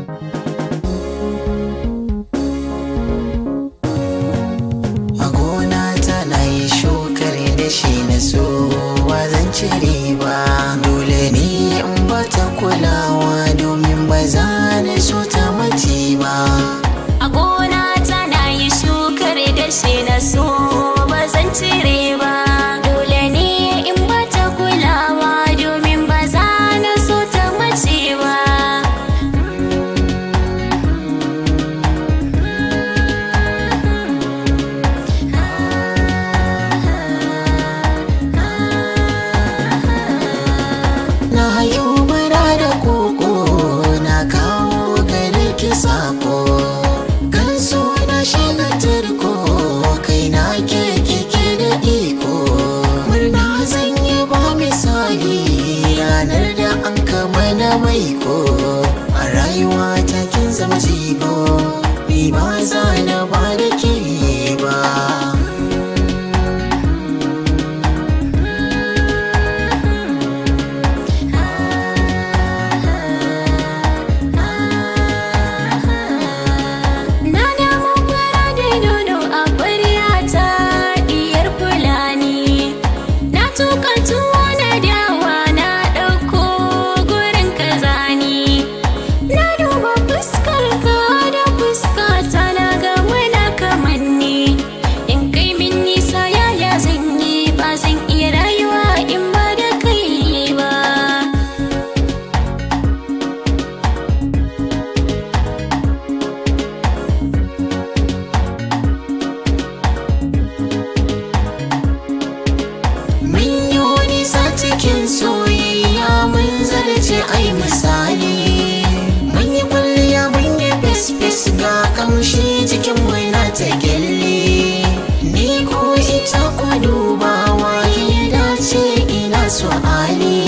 A gona ta na yi shukar da shi na so ba zan cire ba. Dole ne in bata kulawa domin ba za na so ta mace ba. A gona ta na yi shukar da shi na so ba zan cire ba. Dole ne in bata kulawa domin ba za na so ta mace ba. Na hayo bara da koko na kawo gare ki sako. Kan so na shiga tarko kai na ke kike da iko. Murna zan yi ba misali ranar da an kama na maiko. A rayuwa ta kin zama jigo ni ba za na ba da ke ba. Na damu fara da nono a ƙwaryata diyar Fulani. Na tuka tuwo na dawa na ɗauko gurin kazani. Na duba fuskar ka da fuskata na ga muna kamanni. In kai min nisa yaya zan yi ba zan iya rayuwa in ba da kai ba. Mun yi nisa cikin soyayya mun zarce ai misali. Mun yi kwalliya mun yi fes-fes ga kamshi cikin na ta gyalle. Ni ko ita ku dubawa ya dace ina so ali.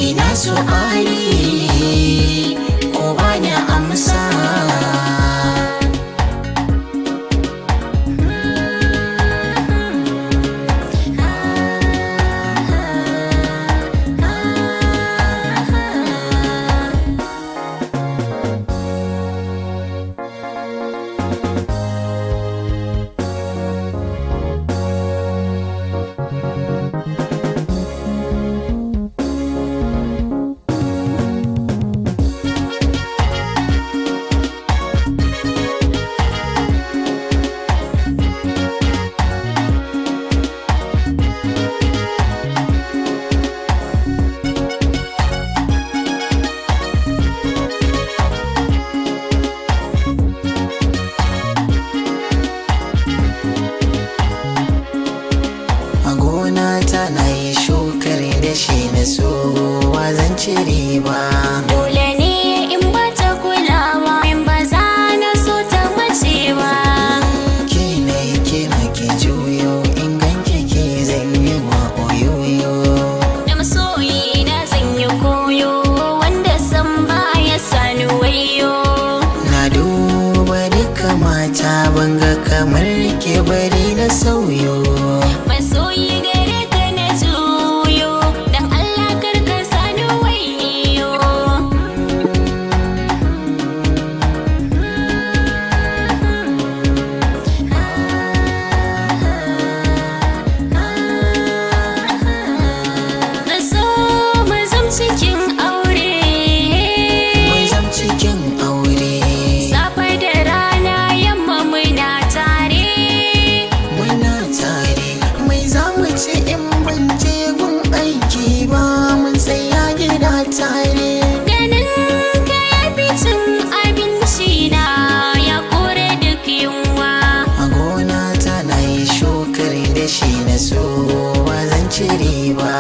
Ina so ali ko bani amsa. A gona ta na yi shukar da shi na so ba zan cire ba. Dole ne in bata kulawa in ba za na so ta mace ba. Ke na yi kira ki juyo in ganke ke zan yi wa oyoyo. Da masoyi na zan yi koyo wanda san baya sani wayo. Na duba duka mata banga kamar ke bari na sauyo. Masoyi gare ka na juyo dan Allah kar ka sani wayo. Na so mu zam cikin aure. Mun zam cikin aure. Safe da rana yamma muna tare. Muna tare mai za mu ci in ban je gun aiki ba mun tsaya gida tare. Ganin ka ya fi cin abinci na ya kore duk yunwa. A gona ta na yi shukar da shi na so ba zan cire ba.